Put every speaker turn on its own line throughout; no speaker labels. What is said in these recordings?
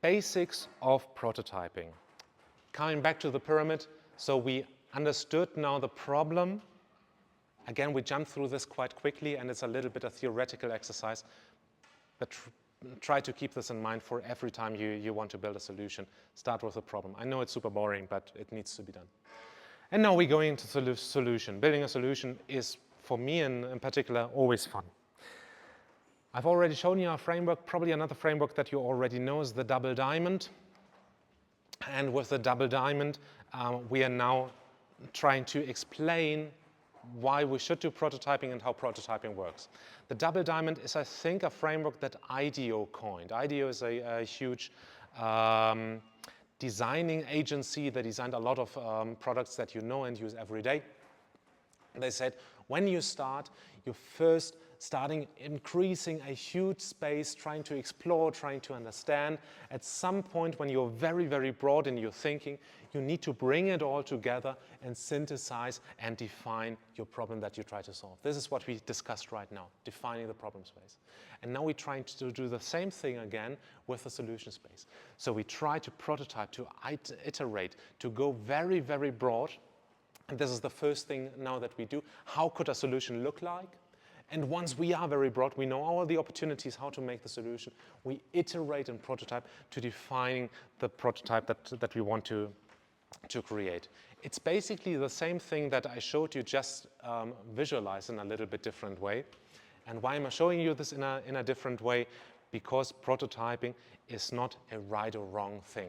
Basics of prototyping. Coming back to the pyramid, so we understood now the problem. Again, we jumped through this quite quickly, and it's a little bit of theoretical exercise, but try to keep this in mind for every time you want to build a solution. Start with a problem. I know it's super boring, but it needs to be done. And now we're going into the solution. Building a solution is, for me in particular, always fun. I've already shown you a framework. Probably another framework that you already know is the double diamond. And with the double diamond, we are now trying to explain why we should do prototyping and how prototyping works. The double diamond is, I think, a framework that IDEO coined. IDEO is a huge designing agency that designed a lot of products that you know and use every day. They said, when you start, you're first starting increasing a huge space, trying to explore, trying to understand. At some point when you're very, very broad in your thinking, you need to bring it all together and synthesize and define your problem that you try to solve. This is what we discussed right now, defining the problem space. And now we're trying to do the same thing again with the solution space. So we try to prototype, to iterate, to go very, very broad. And this is the first thing now that we do. How could a solution look like? And once we are very broad, we know all the opportunities how to make the solution. We iterate and prototype to define the prototype that we want to create. It's basically the same thing that I showed you, just visualized in a little bit different way. And why am I showing you this in a different way? Because prototyping is not a right or wrong thing.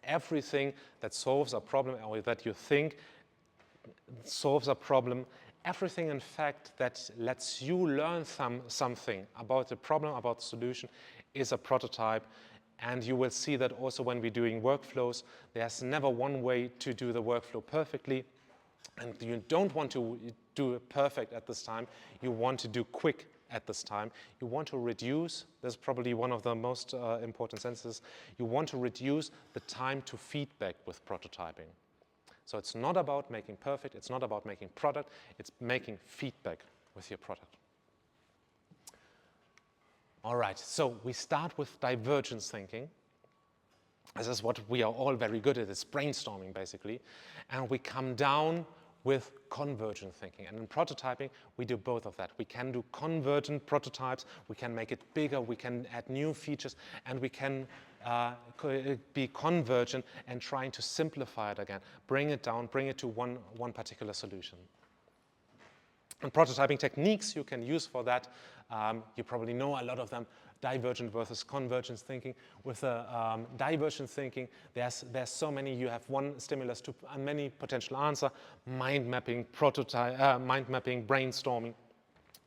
Everything that solves a problem, or that you think solves a problem, everything, in fact, that lets you learn something about the problem, about the solution, is a prototype. And you will see that also when we're doing workflows, there's never one way to do the workflow perfectly. And you don't want to do it perfect at this time. You want to do quick at this time. You want to reduce, this is probably one of the most important sentences, you want to reduce the time to feedback with prototyping. So it's not about making perfect, it's not about making product, it's making feedback with your product. All right, so we start with divergence thinking. This is what we are all very good at, it's brainstorming basically. And we come down with convergent thinking. And in prototyping, we do both of that. We can do convergent prototypes, we can make it bigger, we can add new features, and we can be convergent and trying to simplify it again, bring it down, bring it to one particular solution. And prototyping techniques you can use for that, you probably know a lot of them, divergent versus convergent thinking. With divergent thinking, there's so many, you have one stimulus to many potential answer, mind mapping, mind mapping, brainstorming,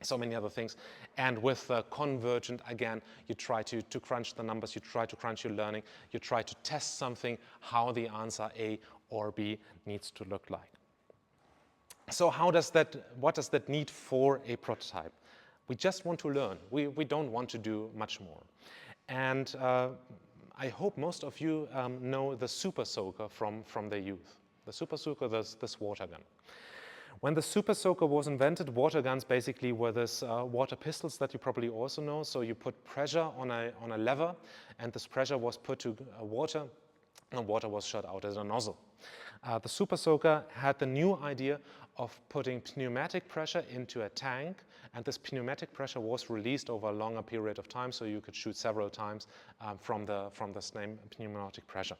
so many other things. And with convergent, again, you try to crunch the numbers, you try to crunch your learning, you try to test something, how the answer A or B needs to look like. So what does that need for a prototype? We just want to learn. We don't want to do much more. And I hope most of you know the Super Soaker from their youth. The Super Soaker, this water gun. When the Super Soaker was invented, water guns basically were this water pistols that you probably also know. So you put pressure on a lever, and this pressure was put to water, and water was shot out as a nozzle. The Super Soaker had the new idea of putting pneumatic pressure into a tank, and this pneumatic pressure was released over a longer period of time, so you could shoot several times from the same pneumatic pressure.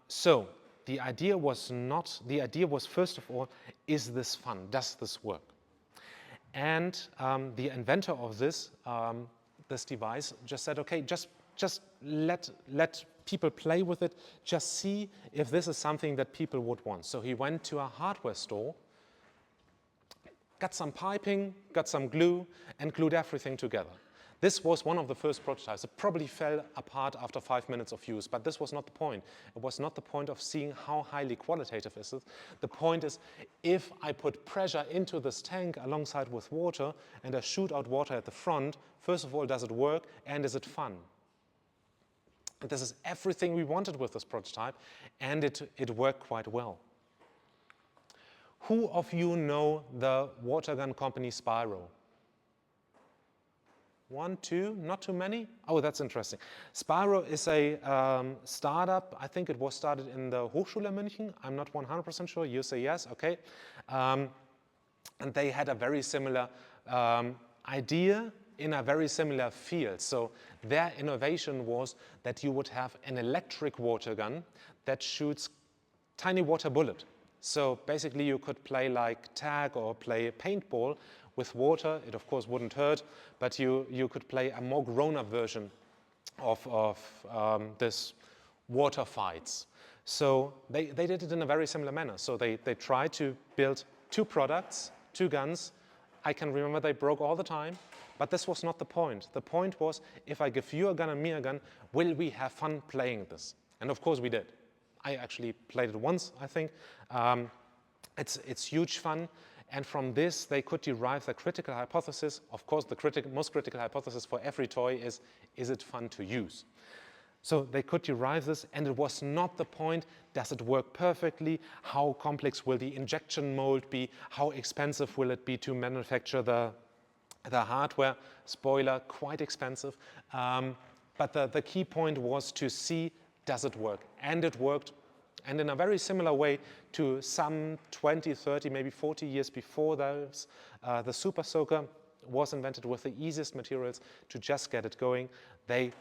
So the idea was first of all, is this fun? Does this work? And the inventor of this device just said, okay, just let people play with it, just see if this is something that people would want. So he went to a hardware store, got some piping, got some glue, and glued everything together. This was one of the first prototypes. It probably fell apart after 5 minutes of use, but this was not the point. It was not the point of seeing how highly qualitative is it. The point is, if I put pressure into this tank alongside with water, and I shoot out water at the front, first of all, does it work, and is it fun? And this is everything we wanted with this prototype, and it worked quite well. Who of you know the water gun company Spyro? One, two, not too many? Oh, that's interesting. Spyro is a startup. I think it was started in the Hochschule München. I'm not 100% sure. You say yes, okay. And they had a very similar idea in a very similar field. So their innovation was that you would have an electric water gun that shoots tiny water bullet. So basically you could play like tag or play paintball with water. It of course wouldn't hurt, but you could play a more grown-up version of this water fights. So they did it in a very similar manner. So they tried to build two products, two guns. I can remember they broke all the time, but this was not the point. The point was, if I give you a gun and me a gun, will we have fun playing this? And of course we did. I actually played it once, I think. It's huge fun. And from this, they could derive the critical hypothesis. Of course, the most critical hypothesis for every toy is it fun to use? So they could derive this, and it was not the point, does it work perfectly? How complex will the injection mold be? How expensive will it be to manufacture the hardware? Spoiler, quite expensive. But the key point was to see, does it work? And it worked. And in a very similar way to some 20, 30, maybe 40 years before those, the Super Soaker was invented with the easiest materials to just get it going. They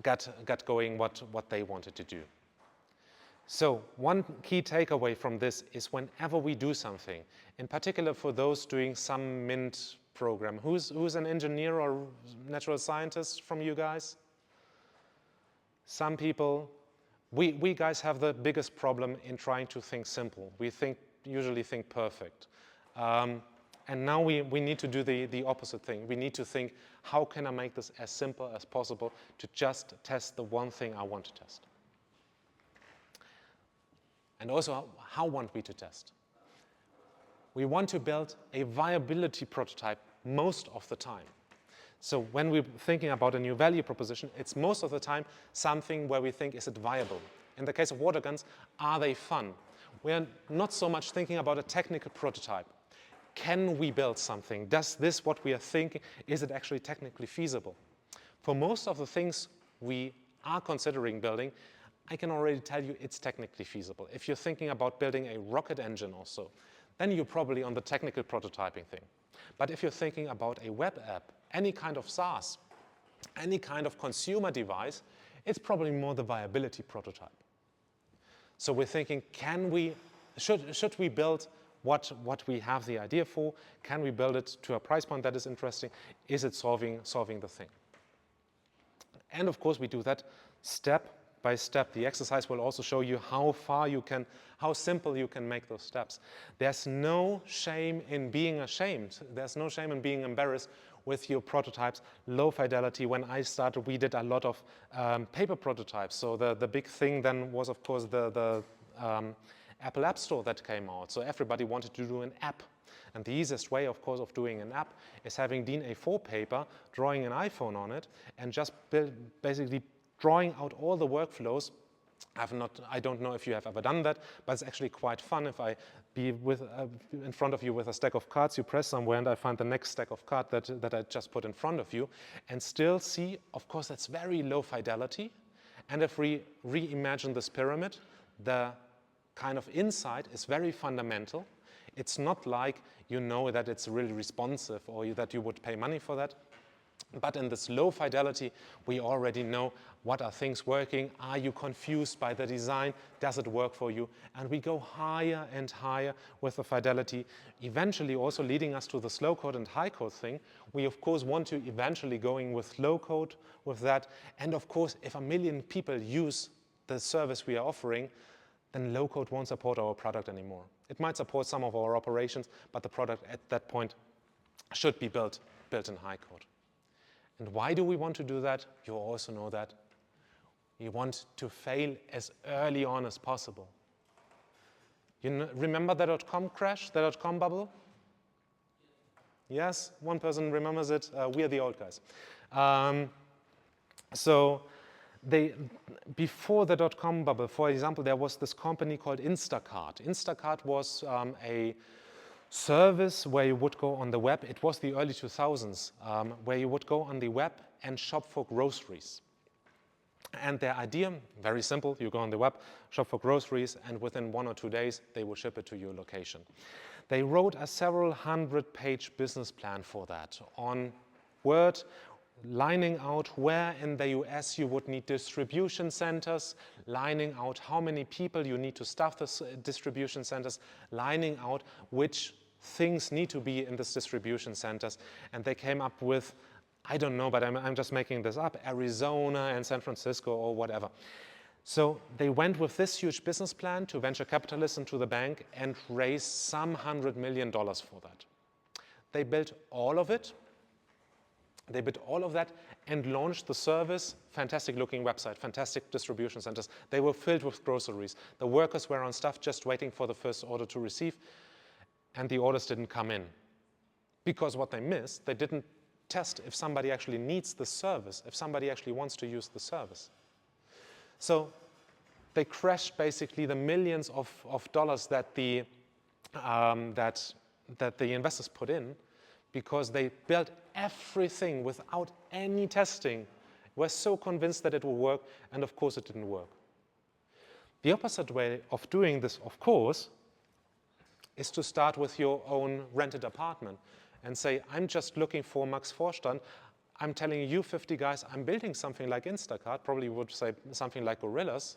got going what they wanted to do. So one key takeaway from this is whenever we do something, in particular for those doing some MINT program, who's an engineer or natural scientist from you guys? Some people. We guys have the biggest problem in trying to think simple. We usually think perfect. And now we need to do the opposite thing. We need to think, how can I make this as simple as possible to just test the one thing I want to test? And also, how want we to test? We want to build a viability prototype most of the time. So when we're thinking about a new value proposition, it's most of the time something where we think, is it viable? In the case of water guns, are they fun? We're not so much thinking about a technical prototype. Can we build something? Does this, what we are thinking, is it actually technically feasible? For most of the things we are considering building, I can already tell you it's technically feasible. If you're thinking about building a rocket engine or so, then you're probably on the technical prototyping thing. But if you're thinking about a web app, any kind of SaaS, any kind of consumer device, it's probably more the viability prototype. So we're thinking, should we build what we have the idea for? Can we build it to a price point that is interesting? Is it solving the thing? And of course, we do that step by step. The exercise will also show you how simple you can make those steps. There's no shame in being ashamed. There's no shame in being embarrassed with your prototypes. Low fidelity. When I started, we did a lot of paper prototypes. So the big thing then was, of course, the Apple App Store that came out. So everybody wanted to do an app. And the easiest way, of course, of doing an app is having DIN A4 paper, drawing an iPhone on it, and just basically drawing out all the workflows. I don't know if you have ever done that, but it's actually quite fun. If I be in front of you with a stack of cards, you press somewhere and I find the next stack of cards that I just put in front of you, and still see, of course, that's very low fidelity. And if we reimagine this pyramid, the kind of inside is very fundamental. It's not like you know that it's really responsive or that you would pay money for that. But in this low fidelity, we already know what are things working. Are you confused by the design? Does it work for you? And we go higher and higher with the fidelity, eventually also leading us to the slow code and high code thing. We, of course, want to eventually going with low code with that. And of course, if 1 million people use the service we are offering, then low code won't support our product anymore. It might support some of our operations, but the product at that point should be built in high code. And why do we want to do that? You also know that. We want to fail as early on as possible. Remember the .com crash, the .com bubble? Yes, one person remembers it. We are the old guys. Before the .com bubble, for example, there was this company called Instacart. Instacart was a service where you would go on the web. It was the early 2000s, where you would go on the web and shop for groceries. And their idea, very simple, you go on the web, shop for groceries, and within 1 or 2 days, they will ship it to your location. They wrote a several hundred-page business plan for that on Word, lining out where in the US you would need distribution centers, lining out how many people you need to staff the distribution centers, lining out which things need to be in these distribution centers. And they came up with, I don't know, but I'm just making this up, Arizona and San Francisco or whatever. So they went with this huge business plan to venture capitalists and to the bank and raised some $100 million for that. They built all of it. They built all of that and launched the service. Fantastic looking website, fantastic distribution centers. They were filled with groceries. The workers were on staff just waiting for the first order to receive, and the orders didn't come in. Because what they missed, they didn't test if somebody actually needs the service, if somebody actually wants to use the service. So they crashed basically the millions of dollars that the investors put in, because they built everything without any testing, were so convinced that it will work, and of course it didn't work. The opposite way of doing this, of course, is to start with your own rented apartment and say, I'm just looking for Max Vorstand. I'm telling you 50 guys, I'm building something like Instacart, probably would say something like Gorillas,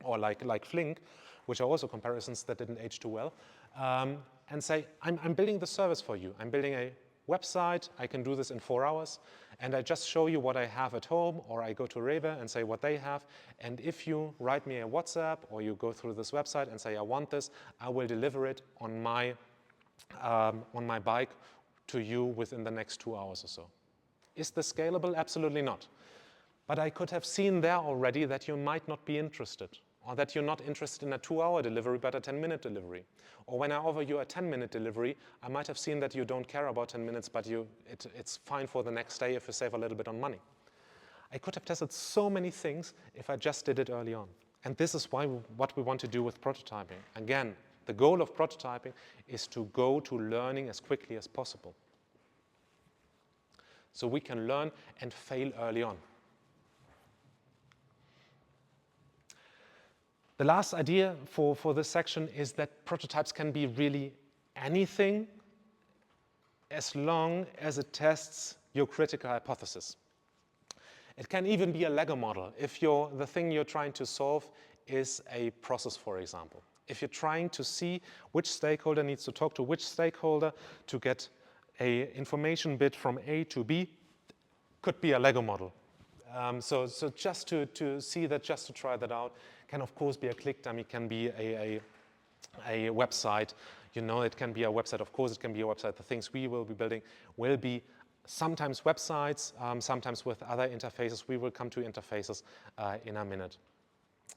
or like Flink, which are also comparisons that didn't age too well, and say, I'm building the service for you. I'm building a website. I can do this in 4 hours. And I just show you what I have at home, or I go to Rewe and say what they have. And if you write me a WhatsApp, or you go through this website and say, I want this, I will deliver it on my bike to you within the next 2 hours or so. Is this scalable? Absolutely not. But I could have seen there already that you might not be interested, or that you're not interested in a 2-hour delivery, but a 10-minute delivery. Or when I offer you a 10-minute delivery, I might have seen that you don't care about 10 minutes, but it's fine for the next day if you save a little bit on money. I could have tested so many things if I just did it early on. And this is what we want to do with prototyping. Again, the goal of prototyping is to go to learning as quickly as possible, so we can learn and fail early on. The last idea for this section is that prototypes can be really anything as long as it tests your critical hypothesis. It can even be a Lego model if the thing you're trying to solve is a process, for example. If you're trying to see which stakeholder needs to talk to which stakeholder to get an information bit from A to B, could be a Lego model. So just to see that, just to try that out, can of course be a click dummy, can be a website. You know, it can be a website. Of course, it can be a website. The things we will be building will be sometimes websites, sometimes with other interfaces. We will come to interfaces in a minute.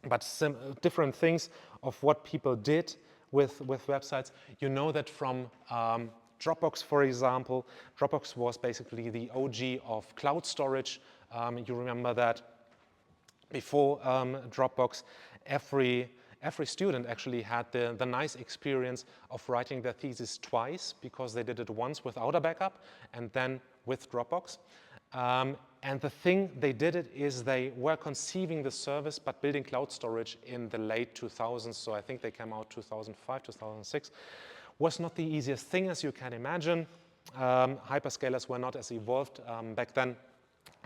But some different things of what people did with websites. You know that from Dropbox, for example. Dropbox was basically the OG of cloud storage. You remember that before Dropbox, every student actually had the nice experience of writing their thesis twice, because they did it once without a backup and then with Dropbox. And the thing they did it is they were conceiving the service but building cloud storage in the late 2000s. So I think they came out 2005, 2006. Was not the easiest thing, as you can imagine. Hyperscalers were not as evolved back then.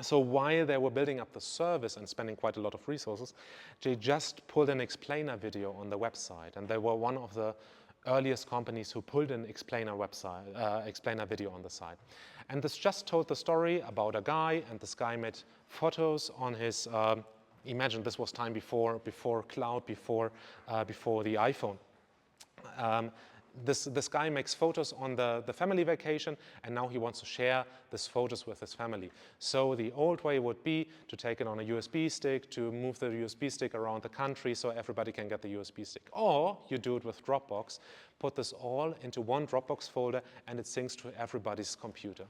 So while they were building up the service and spending quite a lot of resources, they just pulled an explainer video on the website. And they were one of the earliest companies who pulled an explainer video on the site. And this just told the story about a guy, and this guy made photos on his, imagine this was time before cloud, before the iPhone. This guy makes photos on the family vacation, and now he wants to share these photos with his family. So the old way would be to take it on a USB stick, to move the USB stick around the country so everybody can get the USB stick. Or you do it with Dropbox, put this all into one Dropbox folder, and it syncs to everybody's computer.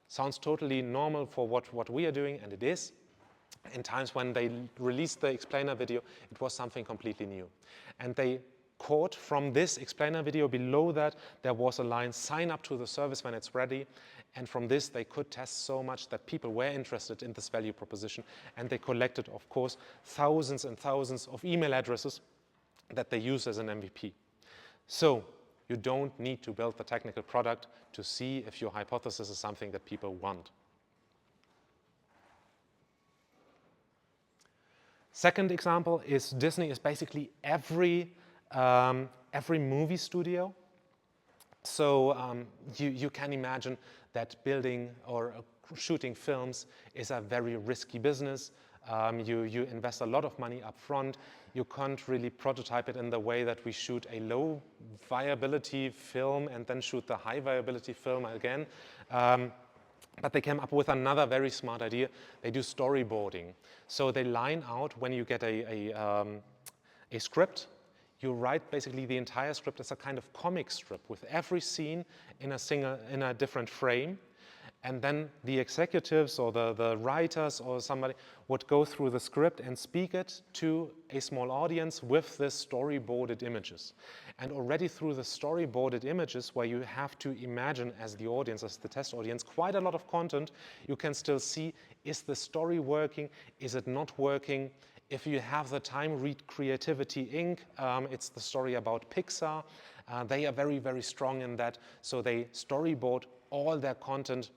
Sounds totally normal for what we are doing, and it is. In times when they released the explainer video, it was something completely new. And they quote from this explainer video. Below that, there was a line, sign up to the service when it's ready. And from this, they could test so much that people were interested in this value proposition. And they collected, of course, thousands and thousands of email addresses that they use as an MVP. So you don't need to build the technical product to see if your hypothesis is something that people want. Second example is Disney is basically every movie studio. So you can imagine that building or shooting films is a very risky business. You invest a lot of money up front. You can't really prototype it in the way that we shoot a low viability film and then shoot the high viability film again. But they came up with another very smart idea. They do storyboarding. So they line out when you get a script. You write basically the entire script as a kind of comic strip with every scene in a different frame. And then the executives or the writers or somebody would go through the script and speak it to a small audience with the storyboarded images. And already through the storyboarded images, where you have to imagine as the audience, as the test audience, quite a lot of content, you can still see, is the story working? Is it not working? If you have the time, read Creativity Inc. It's the story about Pixar. They are very, very strong in that. So they storyboard all their content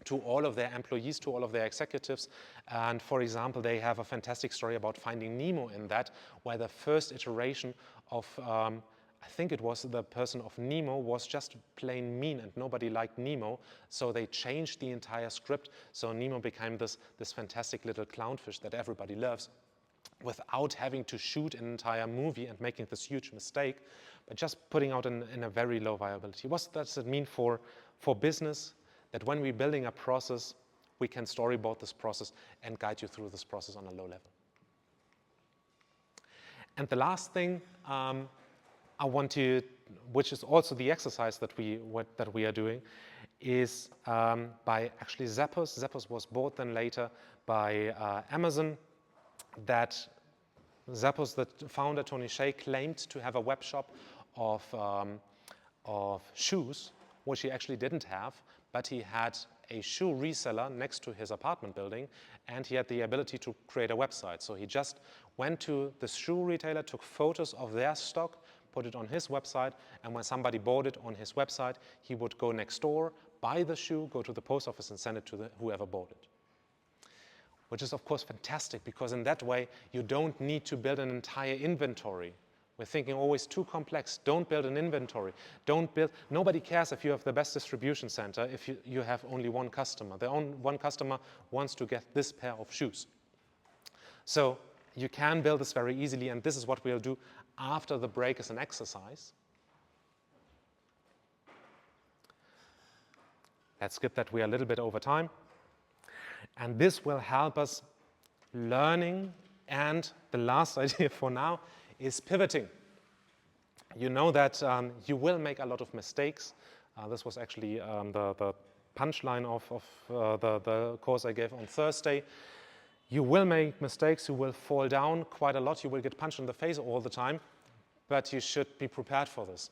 to all of their employees, to all of their executives. And for example, they have a fantastic story about Finding Nemo in that, where the first iteration of, I think it was the person of Nemo, was just plain mean and nobody liked Nemo. So they changed the entire script. So Nemo became this fantastic little clownfish that everybody loves, without having to shoot an entire movie and making this huge mistake, but just putting out in a very low viability. What does it mean for business? That when we're building a process, we can storyboard this process and guide you through this process on a low level. And the last thing I want to, which is also the exercise that we are doing, is by actually Zappos. Zappos was bought then later by Amazon. That Zappos, the founder Tony Hsieh, claimed to have a web shop of shoes, which he actually didn't have, but he had a shoe reseller next to his apartment building, and he had the ability to create a website. So he just went to the shoe retailer, took photos of their stock, put it on his website, and when somebody bought it on his website, he would go next door, buy the shoe, go to the post office and send it to whoever bought it. Which is of course fantastic, because in that way you don't need to build an entire inventory. We're thinking always too complex. Don't build an inventory. Nobody cares if you have the best distribution center if you have only one customer. One customer wants to get this pair of shoes. So you can build this very easily, and this is what we'll do after the break as an exercise. Let's skip that, we are a little bit over time. And this will help us learning. And the last idea for now is pivoting. You know that you will make a lot of mistakes. This was actually the punchline of the course I gave on Thursday. You will make mistakes, you will fall down quite a lot, you will get punched in the face all the time, but you should be prepared for this.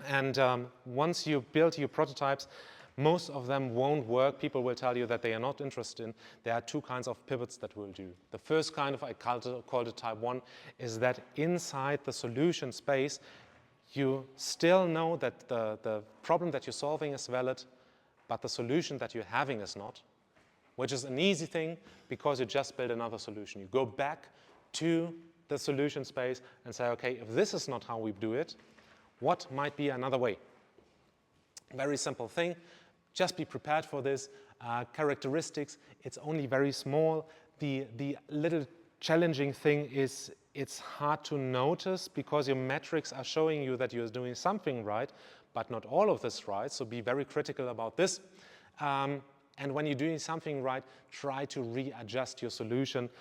And once you build your prototypes, most of them won't work. People will tell you that they are not interested in. There are two kinds of pivots that we'll do. The first kind of, I called it type 1, is that inside the solution space, you still know that the problem that you're solving is valid, but the solution that you're having is not, which is an easy thing because you just build another solution. You go back to the solution space and say, okay, if this is not how we do it, what might be another way? Very simple thing. Just be prepared for this. Characteristics, it's only very small. The little challenging thing is it's hard to notice because your metrics are showing you that you're doing something right, but not all of this right. So be very critical about this. And when you're doing something right, try to readjust your solution.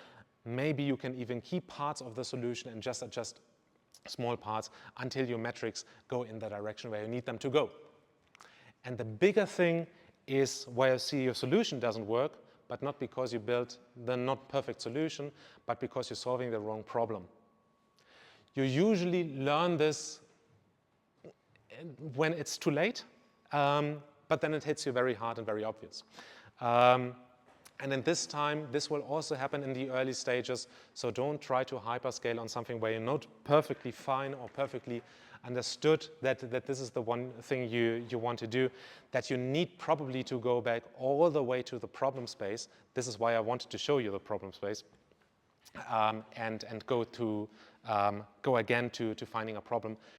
Maybe you can even keep parts of the solution and just adjust small parts until your metrics go in the direction where you need them to go. And the bigger thing is where you see your solution doesn't work, but not because you built the not perfect solution, but because you're solving the wrong problem. You usually learn this when it's too late, but then it hits you very hard and very obvious. And in this time, this will also happen in the early stages, so don't try to hyperscale on something where you're not perfectly fine or perfectly understood that this is the one thing you want to do, that you need probably to go back all the way to the problem space. This is why I wanted to show you the problem space, and go again to finding a problem.